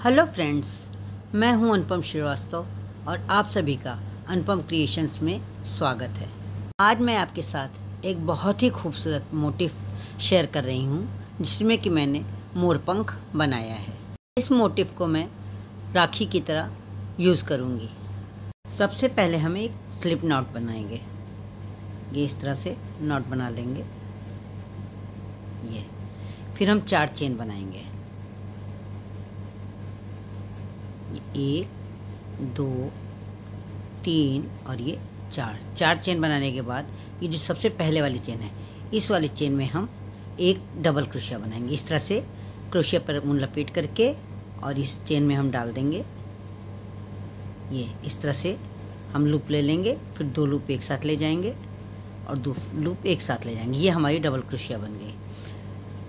Hello friends, मैं हूं अनुपम श्रीवास्तव और आप सभी का अनुपम क्रिएशंस में स्वागत है। आज मैं आपके साथ एक बहुत ही खूबसूरत मोटिफ शेयर कर रही हूं, जिसमें कि मैंने मोरपंख बनाया है। इस मोटिफ को मैं राखी की तरह यूज़ करूंगी। सबसे पहले हम एक स्लिप नॉट बनाएंगे। ये इस तरह से नॉट बना लेंगे। ये फिर हम 4 चेन बनाएंगे। 1 2 3 और ये 4 चेन बनाने के बाद ये जो सबसे पहले वाली चेन है, इस वाली चेन में हम एक डबल क्रोशिया बनाएंगे। इस तरह से क्रोशिया पर ऊन लपेट करके और इस चेन में हम डाल देंगे। ये इस तरह से हम लूप ले लेंगे, फिर 2 लूप एक साथ ले जाएंगे और 2 लूप एक साथ ले जाएंगे। ये हमारी डबल क्रोशिया बन गई।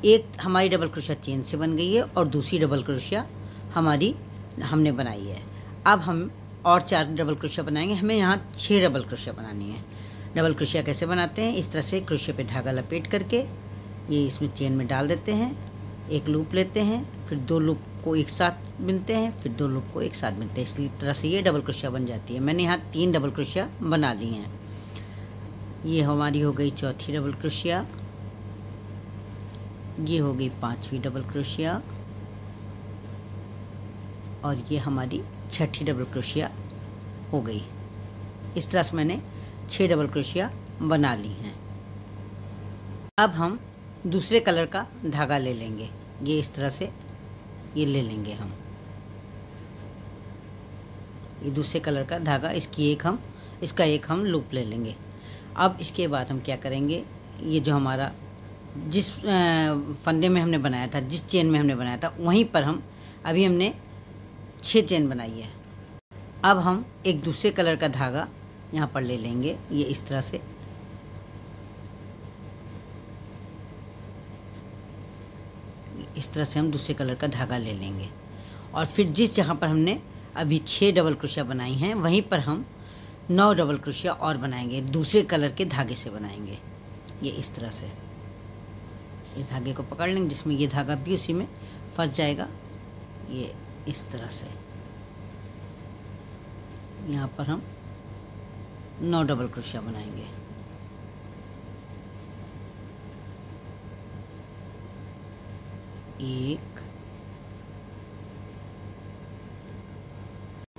एक हमारी डबल क्रोशिया चेन से बन गई है और दूसरी डबल क्रोशिया हमने बनाई है। अब हम और 4 डबल क्रोशिया बनाएंगे। हमें यहाँ 6 डबल क्रोशिया बनानी है। डबल क्रोशिया कैसे बनाते हैं? इस तरह से क्रोशिया पे धागा लपेट करके ये इसमें चेन में डाल देते हैं, एक लूप लेते हैं, फिर 2 लूप को एक साथ बिनते हैं, फिर 2 लूप को एक साथ बिनते हैं। इस तरह से ये डबल क्रोशिया बन जाती है। मैंने यहाँ 3 डबल क्रोशिया बना ली हैं। ये हमारी हो गई चौथी डबल क्रोशिया, ये हो गई 5वीं डबल क्रोशिया और ये हमारी 6ठी डबल क्रोशिया हो गई। इस तरह से मैंने 6 डबल क्रोशिया बना ली हैं। अब हम दूसरे कलर का धागा ले लेंगे। ये इस तरह से ये ले लेंगे हम, ये दूसरे कलर का धागा, इसका एक हम लूप ले लेंगे। अब इसके बाद हम क्या करेंगे, ये जो हमारा जिस फंदे में हमने बनाया था, जिस चेन में हमने बनाया था, वहीं पर हमने 6 चेन बनाई है। अब हम एक दूसरे कलर का धागा यहाँ पर ले लेंगे। ये इस तरह से हम दूसरे कलर का धागा ले लेंगे और फिर जिस जगह पर हमने अभी 6 डबल क्रोशिया बनाई हैं, वहीं पर हम 9 डबल क्रोशिया और बनाएंगे। दूसरे कलर के धागे से बनाएंगे। ये इस तरह से ये धागे को पकड़ लेंगे, जिसमें ये धागा भी उसी में फंस जाएगा। ये इस तरह से यहाँ पर हम 9 डबल क्रोशिया बनाएंगे। एक,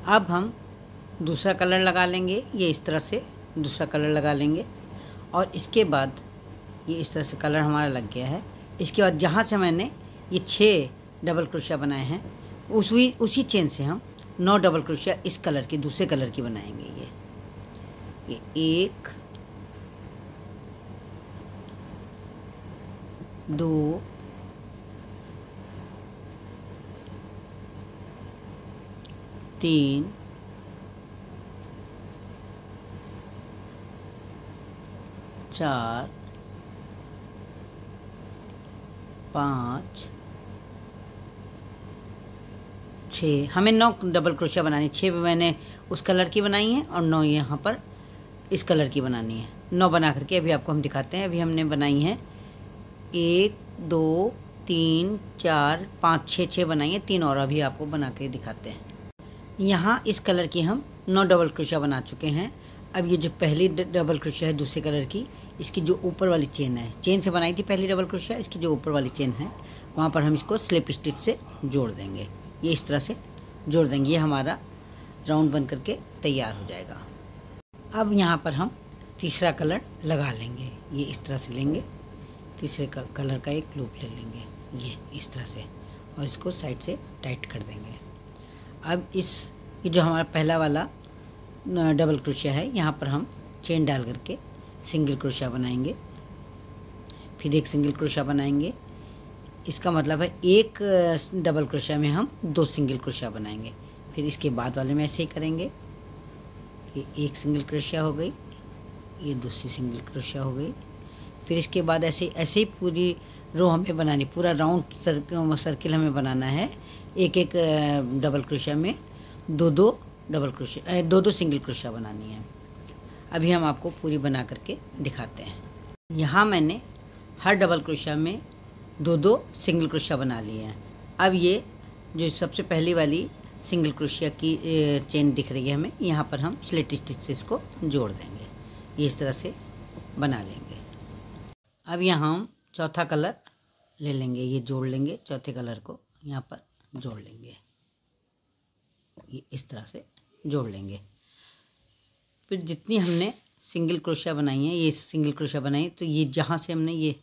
अब हम दूसरा कलर लगा लेंगे। ये इस तरह से दूसरा कलर लगा लेंगे और इसके बाद ये इस तरह से कलर हमारा लग गया है। इसके बाद जहाँ से मैंने ये 6 डबल क्रोशिया बनाए हैं, उसी चेन से हम 9 डबल क्रोशिया इस कलर की, दूसरे कलर की बनाएंगे। ये 1 2 3 4 5 6। हमें 9 डबल क्रोशिया बनानी। 6 मैंने उस कलर की बनाई हैं और 9 यहाँ पर इस कलर की बनानी है। 9 बना करके अभी आपको हम दिखाते हैं। अभी हमने बनाई हैं 1 2 3 4 5 6 बनाई हैं। 3 और अभी आपको बना के दिखाते हैं। यहाँ इस कलर की हम 9 डबल क्रोशिया बना चुके हैं। अब ये जो पहली डबल क्रोशिया है दूसरे कलर की, इसकी जो ऊपर वाली चेन है, चेन से बनाई थी पहली डबल क्रोशिया, इसकी जो ऊपर वाली चेन है वहाँ पर हम इसको स्लिप स्टिच से जोड़ देंगे। ये इस तरह से जोड़ देंगे। ये हमारा राउंड बन करके तैयार हो जाएगा। अब यहाँ पर हम तीसरा कलर लगा लेंगे। ये इस तरह से लेंगे, तीसरे कलर का एक लूप ले लेंगे, ये इस तरह से, और इसको साइड से टाइट कर देंगे। अब ये जो हमारा पहला वाला डबल क्रोशिया है, यहाँ पर हम चेन डाल करके सिंगल क्रोशिया बनाएंगे, फिर एक सिंगल क्रोशिया बनाएंगे। इसका मतलब है एक डबल क्रोशिया में हम 2 सिंगल क्रोशिया बनाएंगे। फिर इसके बाद वाले में ऐसे ही करेंगे। ये एक सिंगल क्रोशिया हो गई, ये दूसरी सिंगल क्रोशिया हो गई। फिर इसके बाद ऐसे ही पूरी रो हमें बनानी, पूरा राउंड सर्किल हमें बनाना है। एक डबल क्रोशिया में 2 डबल क्रोशिया, 2 सिंगल क्रोशिया बनानी है। अभी हम आपको पूरी बना करके दिखाते हैं। यहाँ मैंने हर डबल क्रोशिया में 2 सिंगल क्रोशिया बना लिए हैं। अब ये जो सबसे पहली वाली सिंगल क्रोशिया की चेन दिख रही है हमें, यहाँ पर हम स्लिट स्टिच से इसको जोड़ देंगे। ये इस तरह से बना लेंगे। अब यहाँ हम चौथा कलर ले लेंगे, ये जोड़ लेंगे, चौथे कलर को यहाँ पर जोड़ लेंगे, ये इस तरह से जोड़ लेंगे। फिर जितनी हमने सिंगल क्रोशिया बनाई है, ये सिंगल क्रोशिया बनाई, तो ये जहाँ से हमने ये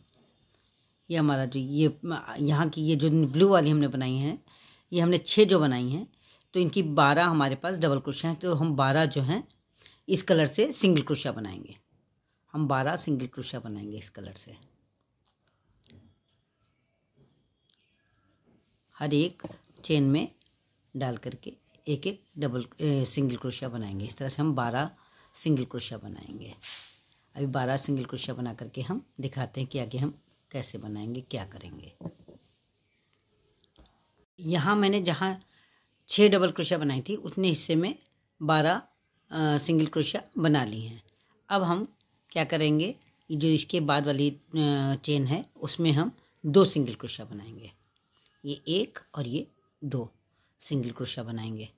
हमारा जो ये यहाँ की ये जो ब्लू वाली हमने बनाई है, ये हमने 6 जो बनाई हैं, तो इनकी 12 हमारे पास डबल क्रोशिया हैं। तो हम 12 जो हैं इस कलर से सिंगल क्रोशिया बनाएंगे। हम 12 सिंगल क्रोशिया बनाएंगे इस कलर से। हर एक चेन में डाल करके एक एक डबल सिंगल क्रोशिया बनाएंगे। इस तरह से हम 12 सिंगल क्रोशिया बनाएंगे। अभी 12 सिंगल क्रोशिया बना करके हम दिखाते हैं कि आगे हम कैसे बनाएंगे, क्या करेंगे। यहाँ मैंने जहाँ 6 डबल क्रोशिया बनाई थी उतने हिस्से में 12 सिंगल क्रोशिया बना ली हैं। अब हम क्या करेंगे, जो इसके बाद वाली चेन है उसमें हम 2 सिंगल क्रोशिया बनाएंगे। ये 1 और ये 2 सिंगल क्रोशिया बनाएंगे।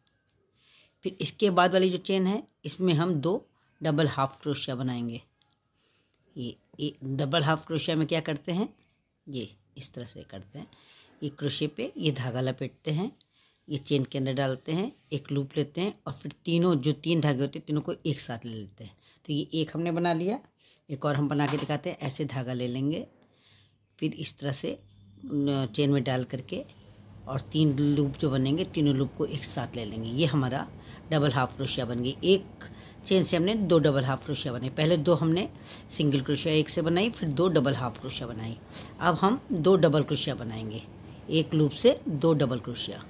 फिर इसके बाद वाली जो चेन है इसमें हम 2 डबल हाफ क्रोशिया बनाएंगे। ये डबल हाफ क्रोशिया में क्या करते हैं, ये इस तरह से करते हैं। ये क्रोशे पे ये धागा लपेटते हैं, ये चेन के अंदर डालते हैं, एक लूप लेते हैं और फिर तीनों जो 3 धागे होते हैं तीनों को एक साथ ले लेते हैं। तो ये एक हमने बना लिया, एक और हम बना के दिखाते हैं। ऐसे धागा ले लेंगे, फिर इस तरह से चेन में डाल करके और 3 लूप जो बनेंगे तीनों लूप को एक साथ ले लेंगे। ये हमारा डबल हाफ क्रोशिया बन गई। एक चेन से हमने 2 डबल हाफ क्रोशिया बनाई। पहले 2 हमने सिंगल क्रोशिया एक से बनाई, फिर 2 डबल हाफ क्रोशिया बनाई। अब हम 2 डबल क्रोशिया बनाएंगे, एक लूप से 2 डबल क्रोशिया।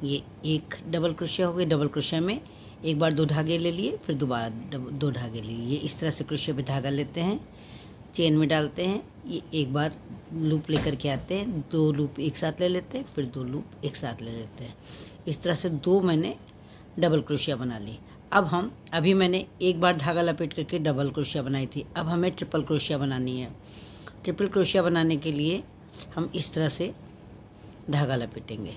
ये एक डबल क्रोशिया हो गई। डबल क्रोशिया में एक बार 2 धागे ले लिए, फिर दोबारा 2 धागे लिए। ये इस तरह से क्रोशिया पे धागा लेते हैं, चेन में डालते हैं, ये एक बार लूप लेकर के आते हैं, 2 लूप एक साथ ले लेते हैं, फिर 2 लूप एक साथ ले लेते हैं। इस तरह से 2 मैंने डबल क्रोशिया बना ली। अब हम अभी मैंने एक बार धागा लपेट करके डबल क्रोशिया बनाई थी, अब हमें ट्रिपल क्रोशिया बनानी है। ट्रिपल क्रोशिया बनाने के लिए हम इस तरह से धागा लपेटेंगे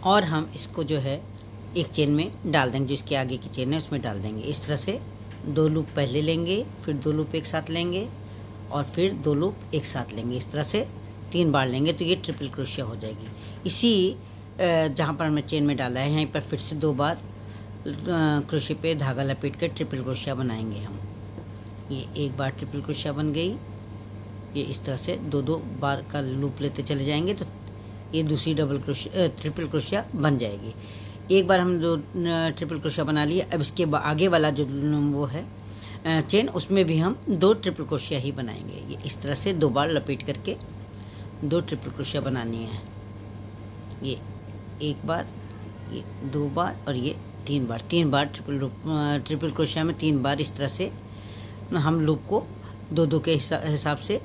और हम इसको जो है एक चेन में डाल देंगे, जो इसके आगे की चेन है उसमें डाल देंगे। इस तरह से 2 लूप पहले लेंगे, फिर 2 लूप एक साथ लेंगे और फिर 2 लूप एक साथ लेंगे। इस तरह से 3 बार लेंगे तो ये ट्रिपल क्रोशिया हो जाएगी। इसी जहाँ पर हमने चेन में डाला है यहीं पर फिर से 2 बार क्रोशिया पे धागा लपेट कर ट्रिपल क्रोशिया बनाएंगे हम। ये एक बार ट्रिपल क्रोशिया बन गई। ये इस तरह से 2-2 बार का लूप लेते चले जाएंगे तो ये दूसरी ट्रिपल क्रोशिया बन जाएगी। एक बार हम 2 ट्रिपल क्रोशिया बना लिए। अब इसके आगे वाला जो वो है चेन, उसमें भी हम 2 ट्रिपल क्रोशिया ही बनाएंगे। ये इस तरह से 2 बार लपेट करके 2 ट्रिपल क्रोशिया बनानी है। ये एक बार, ये 2 बार और ये 3 बार। 3 बार ट्रिपल क्रोशिया में 3 बार इस तरह से हम लूप को 2-2 के हिसाब से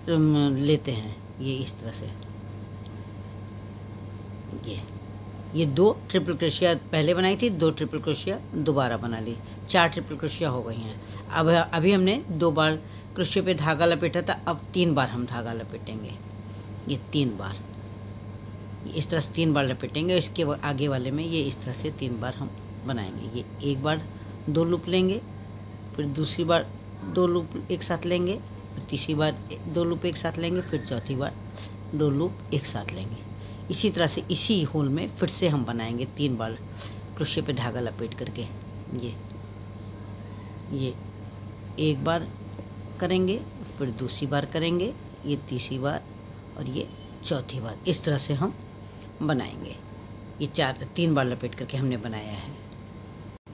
लेते हैं। ये इस तरह से ये 2 ट्रिपल क्रोशिया पहले बनाई थी, 2 ट्रिपल क्रोशिया दोबारा बना ली, 4 ट्रिपल क्रोशिया हो गई हैं। अब अभी हमने 2 बार क्रोशिया पे धागा लपेटा था, अब 3 बार हम धागा लपेटेंगे। ये 3 बार इस तरह से 3 बार लपेटेंगे। इसके आगे वाले में ये इस तरह से 3 बार हम बनाएंगे। ये एक बार 2 लूप लेंगे, फिर दूसरी बार 2 लूप एक साथ लेंगे, फिर तीसरी बार 2 लूप एक साथ लेंगे, फिर चौथी बार 2 लूप एक साथ लेंगे। इसी तरह से इसी होल में फिर से हम बनाएंगे 3 बार क्रोशिया पे धागा लपेट करके। ये एक बार करेंगे, फिर दूसरी बार करेंगे, ये तीसरी बार और ये चौथी बार। इस तरह से हम बनाएंगे। ये 3 बार लपेट करके हमने बनाया है।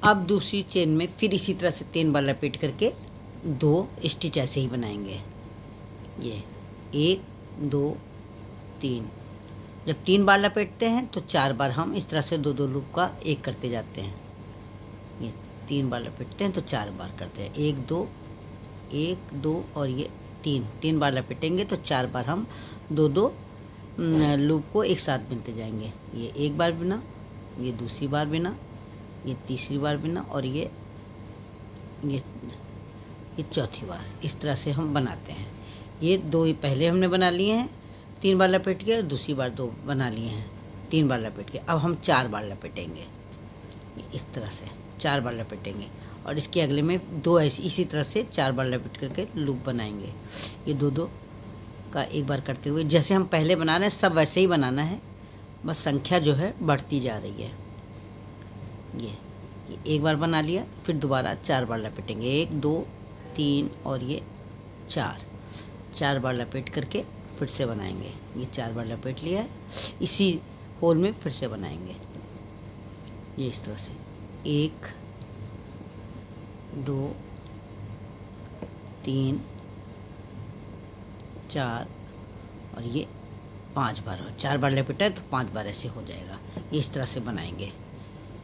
अब दूसरी चेन में फिर इसी तरह से 3 बार लपेट करके 2 स्टिच ऐसे ही बनाएंगे। ये 1 2 3। जब 3 बार लपेटते हैं तो 4 बार हम इस तरह से 2-2 लूप का एक करते जाते हैं। ये 3 बार लपेटते हैं तो 4 बार करते हैं। 1 2 और ये 3 बार लपेटेंगे तो 4 बार हम 2-2 लूप को एक साथ बुनते जाएंगे। ये एक बार बिना, ये दूसरी बार बिना, ये तीसरी बार बिना और ये चौथी बार। इस तरह से हम बनाते हैं। ये 2 पहले हमने बना लिए हैं, 3 बार लपेट के दूसरी बार 2 बना लिए हैं, 3 बार लपेट के। अब हम 4 बार लपेटेंगे इस तरह से, 4 बार लपेटेंगे और इसके अगले में 2 ऐसी इसी तरह से 4 बार लपेट करके लूप बनाएंगे। ये 2-2 का एक बार करते हुए जैसे हम पहले बना रहे हैं सब वैसे ही बनाना है, बस संख्या जो है बढ़ती जा रही है। ये एक बार बना लिया, फिर दोबारा 4 बार लपेटेंगे, 1 2 3 और ये 4 बार लपेट करके फिर से बनाएंगे। ये 4 बार लपेट लिया है, इसी होल में फिर से बनाएंगे ये इस तरह से 1 2 3 4 और ये 5 बार। 4 बार लपेटा है तो 5 बार ऐसे हो जाएगा। ये इस तरह से बनाएंगे,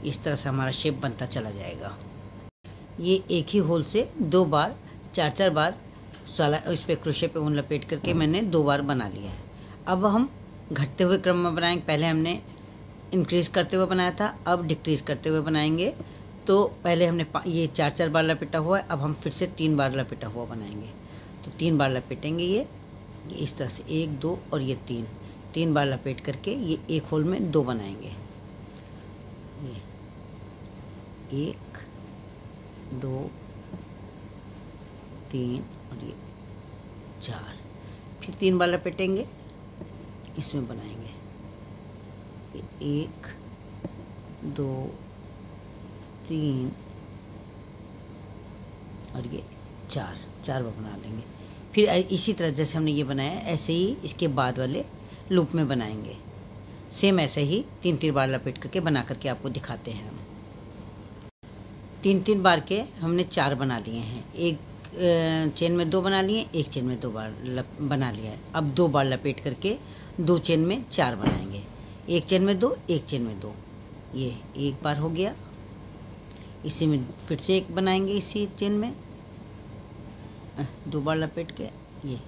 इस तरह से हमारा शेप बनता चला जाएगा। ये एक ही होल से 2 बार 4-4 बार इस पे क्रोशे पे ऊन लपेट करके मैंने 2 बार बना लिया है। अब हम घटते हुए क्रम में बनाएंगे। पहले हमने इंक्रीज़ करते हुए बनाया था, अब डिक्रीज़ करते हुए बनाएंगे। तो पहले हमने ये 4-4 बार लपेटा हुआ है, अब हम फिर से 3 बार लपेटा हुआ बनाएंगे। तो 3 बार लपेटेंगे ये इस तरह से 1 2 और ये 3 बार लपेट करके ये एक होल में 2 बनाएंगे। ये 1 2 3 और ये 4, फिर 3 बार लपेटेंगे, इसमें बनाएंगे 1 2 3 और ये 4 बार बना लेंगे। फिर इसी तरह जैसे हमने ये बनाया ऐसे ही इसके बाद वाले लूप में बनाएंगे। सेम ऐसे ही 3 बार लपेट करके बना करके आपको दिखाते हैं हम। 3 बार के हमने 4 बना लिए हैं, एक चेन में 2 बना लिए, एक चेन में 2 बार बना लिया है। अब 2 बार लपेट करके 2 चेन में 4 बनाएंगे, एक चेन में 2 एक चेन में 2। ये एक बार हो गया, इसी में फिर से एक बनाएंगे, इसी चेन में 2 बार लपेट के, ये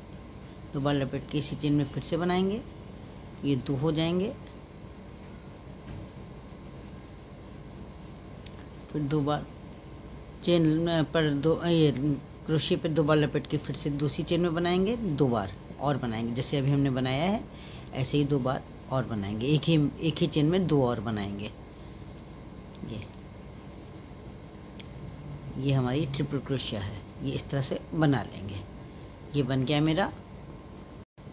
2 बार लपेट के इसी चेन में फिर से बनाएंगे, ये 2 हो जाएंगे। फिर 2 बार चेन पर 2 ये क्रोशे पे 2 बार लपेट के फिर से दूसरी चेन में बनाएंगे, 2 बार और बनाएंगे। जैसे अभी हमने बनाया है ऐसे ही 2 बार और बनाएंगे, एक ही चेन में 2 और बनाएंगे। ये हमारी ट्रिपल क्रोशिया है, ये इस तरह से बना लेंगे। ये बन गया मेरा।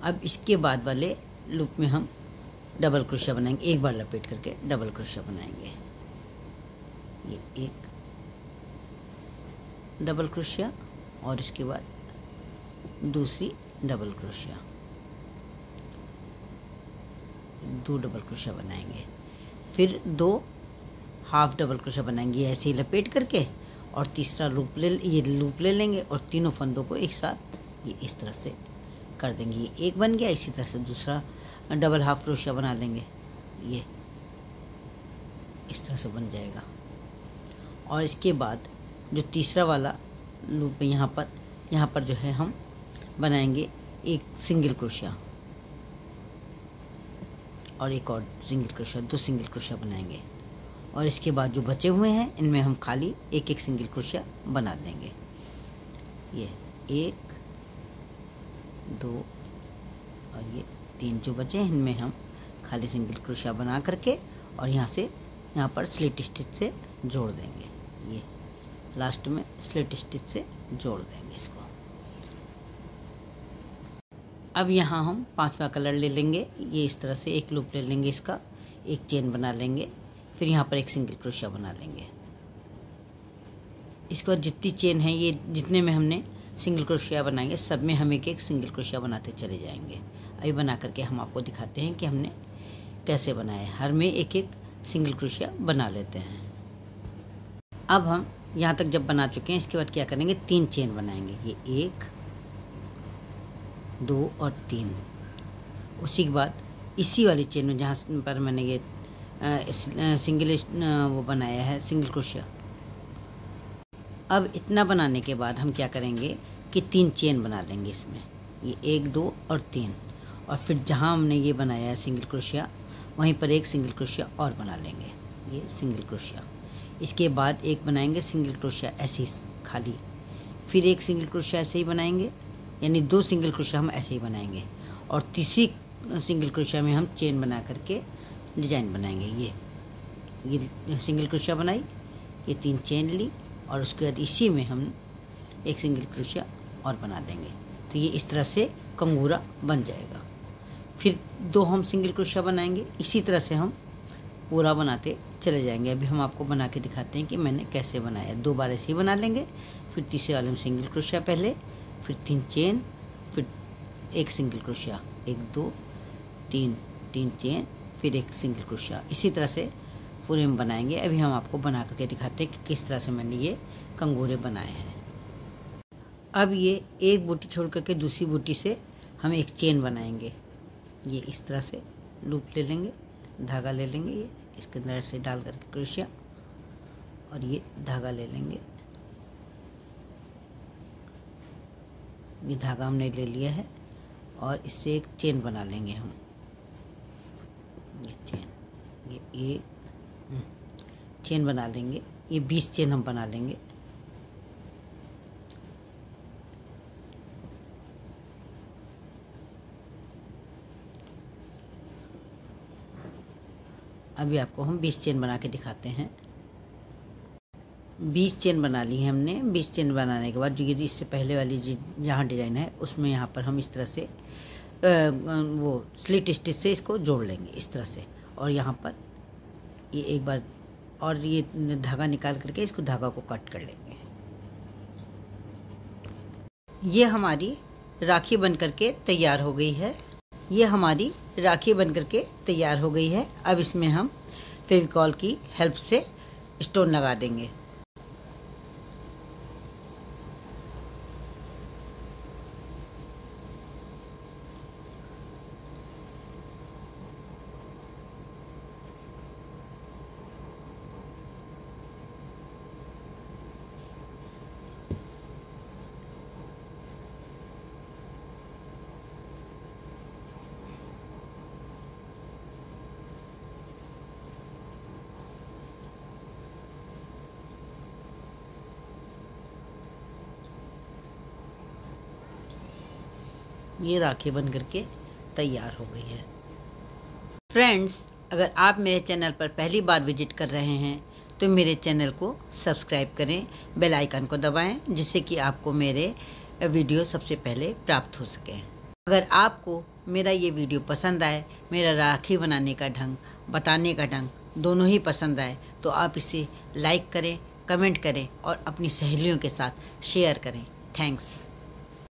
अब इसके बाद वाले लूप में हम डबल क्रोशिया बनाएंगे, एक बार लपेट करके डबल क्रोशिया बनाएंगे। ये एक डबल क्रोशिया और इसके बाद दूसरी डबल क्रोशिया, 2 डबल क्रोशिया बनाएंगे। फिर 2 हाफ डबल क्रोशिया बनाएंगे ऐसे ही लपेट करके, और तीसरा लूप ले लेंगे और तीनों फंदों को एक साथ ये इस तरह से कर देंगे। ये एक बन गया, इसी तरह से दूसरा डबल हाफ क्रोशिया बना लेंगे, ये इस तरह से बन जाएगा। और इसके बाद जो तीसरा वाला लूप है यहाँ पर जो है हम बनाएंगे एक सिंगल क्रोशिया और एक और सिंगल क्रोशिया, 2 सिंगल क्रोशिया बनाएंगे। और इसके बाद जो बचे हुए हैं इनमें हम खाली एक सिंगल क्रोशिया बना देंगे। ये 1 2 और ये 3 जो बचे हैं इनमें हम खाली सिंगल क्रोशिया बना करके और यहाँ पर स्लिट स्टिच से जोड़ देंगे। ये लास्ट में स्लिट स्टिच से जोड़ देंगे इसको। अब यहाँ हम 5वां कलर ले लेंगे, ये इस तरह से एक लूप ले लेंगे, इसका एक चेन बना लेंगे, फिर यहाँ पर एक सिंगल क्रोशिया बना लेंगे। इसके बाद जितनी चेन है ये जितने में हमने सिंगल क्रोशिया बनाएंगे सब में हम एक सिंगल क्रोशिया बनाते चले जाएंगे। अभी बना करके हम आपको दिखाते हैं कि हमने कैसे बनाया। हर में एक सिंगल क्रोशिया बना लेते हैं। अब हम यहाँ तक जब बना चुके हैं इसके बाद क्या करेंगे, 3 चेन बनाएंगे, ये 1 2 और 3। उसी के बाद इसी वाली चेन में जहाँ पर मैंने ये सिंगल वो बनाया है सिंगल क्रोशिया, अब इतना बनाने के बाद हम क्या करेंगे कि 3 चेन बना लेंगे इसमें, ये 1 2 और 3। और फिर जहाँ हमने ये बनाया है सिंगल क्रोशिया वहीं पर एक सिंगल क्रोशिया और बना लेंगे, ये सिंगल क्रोशिया। इसके बाद एक बनाएंगे सिंगल क्रोशिया ऐसे ही खाली, फिर एक सिंगल क्रोशिया ऐसे ही बनाएंगे, यानी 2 सिंगल क्रोशिया हम ऐसे ही बनाएंगे। और तीसरी सिंगल क्रोशिया में हम चेन बना करके डिजाइन बनाएंगे। ये सिंगल क्रोशिया बनाई, ये 3 चेन ली और उसके बाद इसी में हम एक सिंगल क्रोशिया और बना देंगे। तो ये इस तरह से कंगूरा बन जाएगा। फिर 2 हम सिंगल क्रोशिया बनाएंगे। इसी तरह से हम पूरा बनाते चले जाएंगे। अभी हम आपको बना के दिखाते हैं कि मैंने कैसे बनाया। 2 बार ऐसे ही बना लेंगे। फिर तीसरे वाले में सिंगल क्रोशिया पहले, फिर 3 चेन, फिर एक सिंगल क्रोशिया, 1 2 3 चेन, फिर एक सिंगल क्रोशिया। इसी तरह से पूरे में बनाएंगे। अभी हम आपको बना करके दिखाते हैं कि किस तरह से मैंने ये कंगूरे बनाए हैं। अब ये एक बूटी छोड़ करके दूसरी बूटी से हम एक चेन बनाएंगे। ये इस तरह से लूप ले लेंगे, धागा ले लेंगे, ये इसके अंदर से डाल करके क्रोशिया, और ये धागा ले लेंगे। ये धागा हमने ले लिया है और इससे एक चेन बना लेंगे हम। ये चेन, ये एक चेन बना लेंगे। ये 20 चेन हम बना लेंगे। अभी आपको हम 20 चेन बना के दिखाते हैं। 20 चेन बना ली है हमने। 20 चेन बनाने के बाद जो ये इससे पहले वाली जहाँ डिज़ाइन है उसमें यहाँ पर हम इस तरह से वो स्लिट स्टिच से इसको जोड़ लेंगे इस तरह से। और यहाँ पर ये एक बार और ये धागा निकाल करके इसको धागा को कट कर लेंगे। ये हमारी राखी बन करके तैयार हो गई है। ये हमारी राखी बन करके तैयार हो गई है। अब इसमें हम फेविकॉल की हेल्प से स्टोन लगा देंगे। ये राखी बन करके तैयार हो गई है। फ्रेंड्स, अगर आप मेरे चैनल पर पहली बार विजिट कर रहे हैं तो मेरे चैनल को सब्सक्राइब करें, बेल आइकन को दबाएं, जिससे कि आपको मेरे वीडियो सबसे पहले प्राप्त हो सके। अगर आपको मेरा ये वीडियो पसंद आए, मेरा राखी बनाने का ढंग, बताने का ढंग दोनों ही पसंद आए, तो आप इसे लाइक करें, कमेंट करें और अपनी सहेलियों के साथ शेयर करें। थैंक्स।